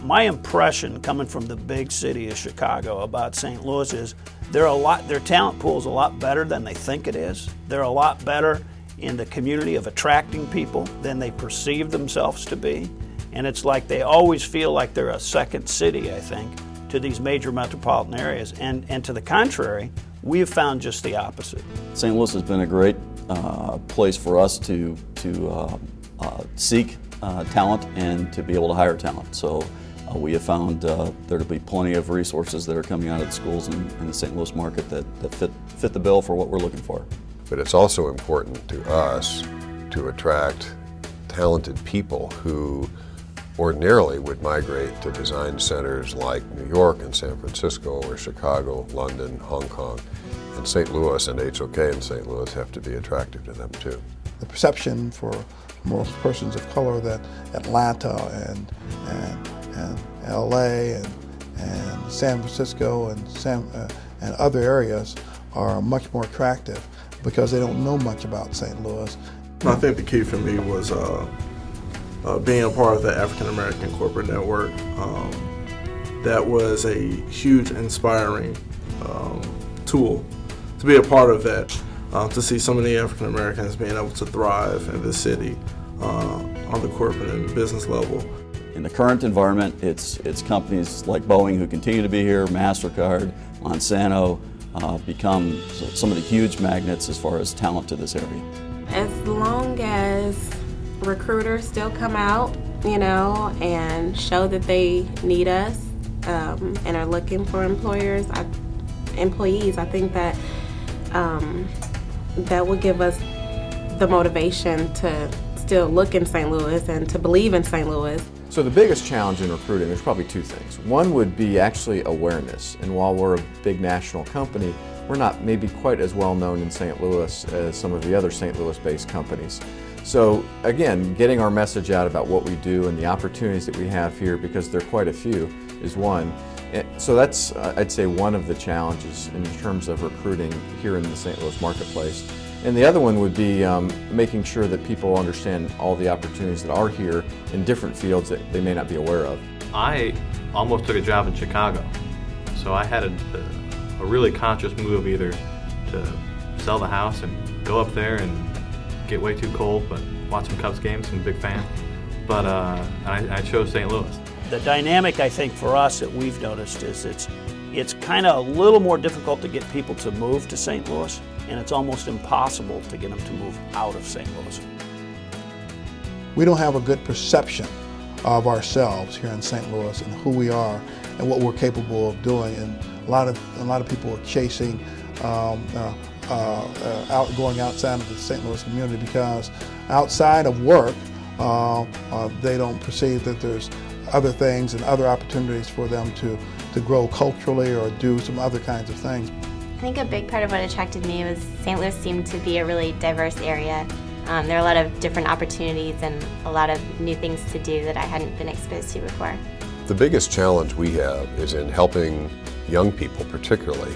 My impression coming from the big city of Chicago about St. Louis is their talent pool is a lot better than they think it is. They're a lot better in the community of attracting people than they perceive themselves to be. And it's like they always feel like they're a second city, I think, to these major metropolitan areas. And to the contrary, we have found just the opposite. St. Louis has been a great place for us to seek talent and to be able to hire talent. So we have found there to be plenty of resources that are coming out of the schools in the St. Louis market that fit the bill for what we're looking for. But it's also important to us to attract talented people who ordinarily would migrate to design centers like New York and San Francisco or Chicago, London, Hong Kong. And St. Louis and HOK in St. Louis have to be attractive to them too. The perception for most persons of color that Atlanta and LA and San Francisco and other areas are much more attractive because they don't know much about St. Louis. I think the key for me was being a part of the African American corporate network. That was a huge inspiring tool to be a part of that, to see so many African Americans being able to thrive in this city on the corporate and business level. In the current environment, it's companies like Boeing who continue to be here, MasterCard, Monsanto, become some of the huge magnets as far as talent to this area. As long as recruiters still come out, and show that they need us and are looking for employees, I think that that will give us the motivation to still look in St. Louis and to believe in St. Louis. So the biggest challenge in recruiting, there's probably two things. One would be actually awareness, and while we're a big national company, we're not maybe quite as well known in St. Louis as some of the other St. Louis-based companies. So again, getting our message out about what we do and the opportunities that we have here, because there are quite a few, is one. So that's, I'd say, one of the challenges in terms of recruiting here in the St. Louis marketplace. And the other one would be making sure that people understand all the opportunities that are here in different fields that they may not be aware of. I almost took a job in Chicago, so I had a really conscious move either to sell the house and go up there and get way too cold, but watch some Cubs games, I'm a big fan. But I chose St. Louis. The dynamic, I think, for us that we've noticed is it's kind of a little more difficult to get people to move to St. Louis, and it's almost impossible to get them to move out of St. Louis. We don't have a good perception of ourselves here in St. Louis and who we are and what we're capable of doing. And a lot of people are chasing going outside of the St. Louis community because outside of work, they don't perceive that there's other things and other opportunities for them to grow culturally or do some other kinds of things. I think a big part of what attracted me was St. Louis seemed to be a really diverse area. There are a lot of different opportunities and a lot of new things to do that I hadn't been exposed to before. The biggest challenge we have is in helping young people particularly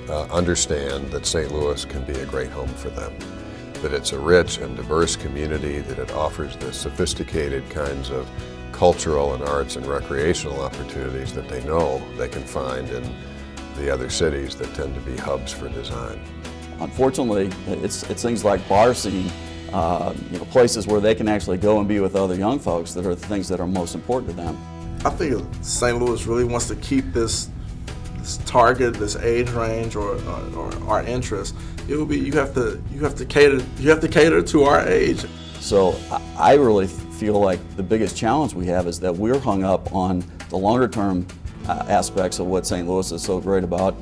understand that St. Louis can be a great home for them, that it's a rich and diverse community, that it offers the sophisticated kinds of cultural and arts and recreational opportunities that they know they can find in the other cities that tend to be hubs for design. Unfortunately, it's things like bar scene, places where they can actually go and be with other young folks that are the things that are most important to them. I think St. Louis really wants to keep this target, this age range, or our interest. It will be you have to cater to our age. So I really feel like the biggest challenge we have is that we're hung up on the longer term aspects of what St. Louis is so great about,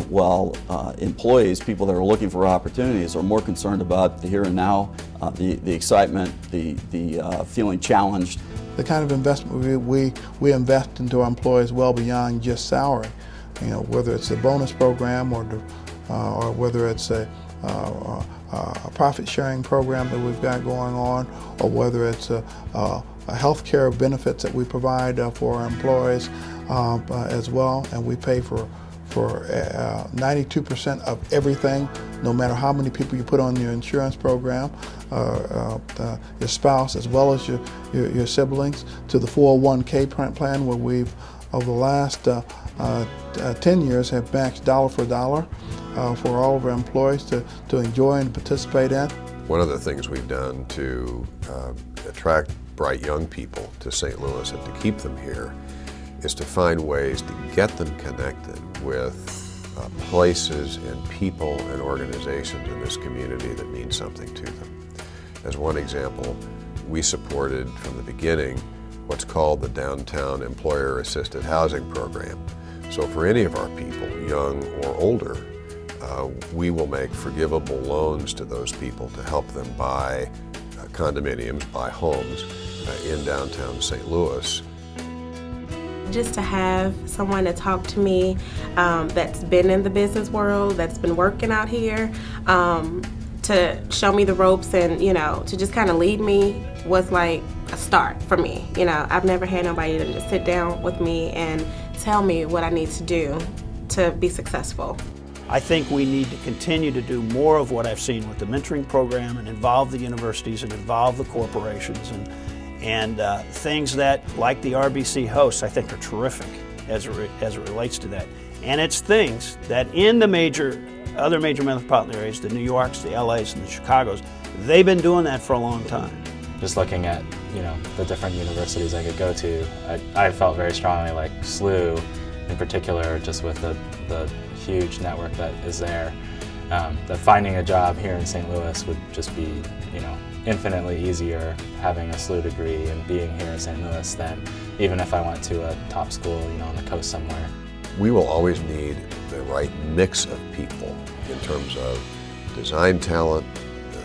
while employees, people that are looking for opportunities, are more concerned about the here and now, the excitement, the feeling challenged. The kind of investment we invest into our employees well beyond just salary. Whether it's a bonus program or whether it's a profit sharing program that we've got going on, or whether it's a health care benefits that we provide for our employees as well, and we pay for for 92% of everything, no matter how many people you put on your insurance program, your spouse as well as your siblings, to the 401k plan where we've, over the last 10 years, have matched dollar for dollar for all of our employees to enjoy and participate in. One of the things we've done to attract bright young people to St. Louis and to keep them here is to find ways to get them connected with places and people and organizations in this community that mean something to them. As one example, we supported from the beginning what's called the Downtown Employer Assisted Housing Program. So for any of our people, young or older, we will make forgivable loans to those people to help them buy condominiums, buy homes in downtown St. Louis. Just to have someone to talk to me that's been in the business world, that's been working out here, to show me the ropes and, to just kind of lead me was like a start for me. I've never had nobody to just sit down with me and tell me what I need to do to be successful. I think we need to continue to do more of what I've seen with the mentoring program and involve the universities and involve the corporations and things that, like the RBC hosts, I think are terrific as it relates to that. And it's things that in the other major metropolitan areas, the New Yorks, the LAs, and the Chicagos, they've been doing that for a long time. Just looking at the different universities I could go to, I felt very strongly like SLU in particular, just with the huge network that is there, that finding a job here in St. Louis would just be infinitely easier having a SLU degree and being here in St. Louis than even if I went to a top school on the coast somewhere. We will always need the right mix of people in terms of design talent,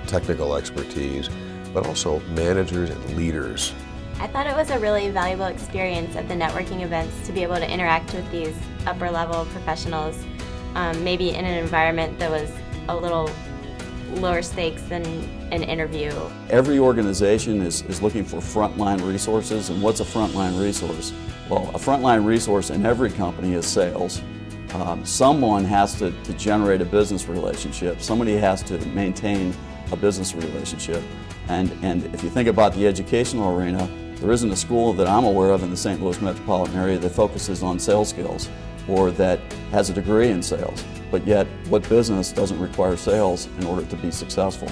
technical expertise, but also managers and leaders. I thought it was a really valuable experience at the networking events to be able to interact with these upper level professionals, maybe in an environment that was a little lower stakes than an interview. Every organization is looking for frontline resources, and what's a frontline resource? Well, a frontline resource in every company is sales. Someone has to generate a business relationship. Somebody has to maintain a business relationship. And if you think about the educational arena, there isn't a school that I'm aware of in the St. Louis metropolitan area that focuses on sales skills or that has a degree in sales. But yet, what business doesn't require sales in order to be successful?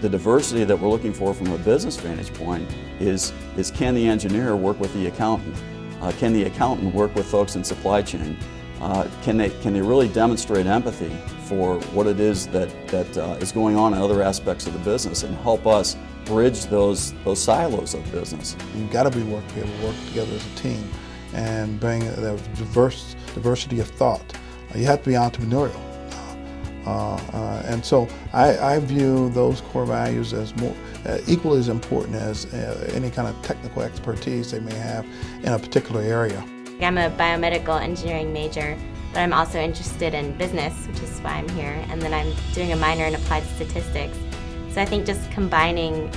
The diversity that we're looking for from a business vantage point is can the engineer work with the accountant? Can the accountant work with folks in supply chain? Can they really demonstrate empathy for what it is that is going on in other aspects of the business and help us bridge those silos of business? You've got to be able to work together as a team and bring the diversity of thought. You have to be entrepreneurial. And so I view those core values as equally as important as any kind of technical expertise they may have in a particular area. I'm a biomedical engineering major, but I'm also interested in business, which is why I'm here, and then I'm doing a minor in applied statistics. So I think just combining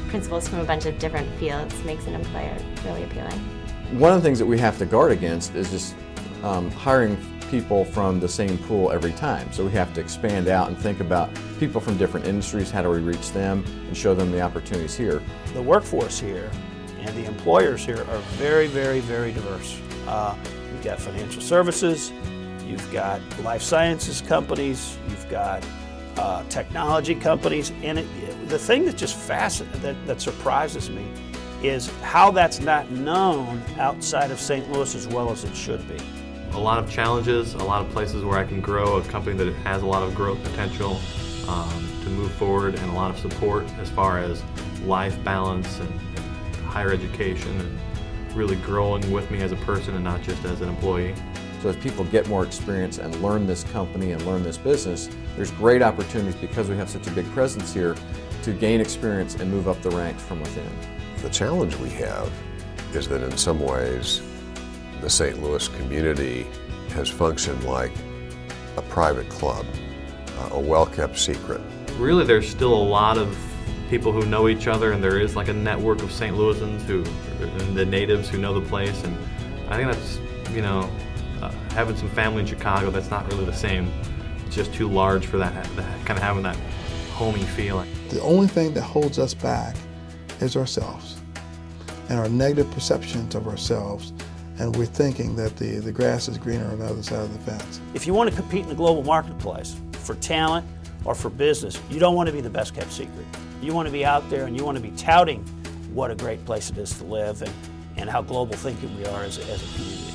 principles from a bunch of different fields makes an employer really appealing. One of the things that we have to guard against is just hiring people from the same pool every time. So we have to expand out and think about people from different industries, how do we reach them and show them the opportunities here. The workforce here and the employers here are very, very, very diverse. You've got financial services, you've got life sciences companies, you've got technology companies, and the thing that just that surprises me is how that's not known outside of St. Louis as well as it should be. A lot of challenges, a lot of places where I can grow, a company that has a lot of growth potential to move forward, and a lot of support as far as life balance and higher education and really growing with me as a person and not just as an employee. So as people get more experience and learn this company and learn this business, there's great opportunities because we have such a big presence here to gain experience and move up the ranks from within. The challenge we have is that in some ways the St. Louis community has functioned like a private club, a well-kept secret. Really, there's still a lot of people who know each other, and there is like a network of St. Louisans and the natives who know the place, and I think that's, having some family in Chicago, that's not really the same. It's just too large for that kind of having that homey feeling. The only thing that holds us back is ourselves and our negative perceptions of ourselves, and we're thinking that the grass is greener on the other side of the fence. If you want to compete in the global marketplace for talent or for business, you don't want to be the best kept secret. You want to be out there and you want to be touting what a great place it is to live and how global thinking we are as a community.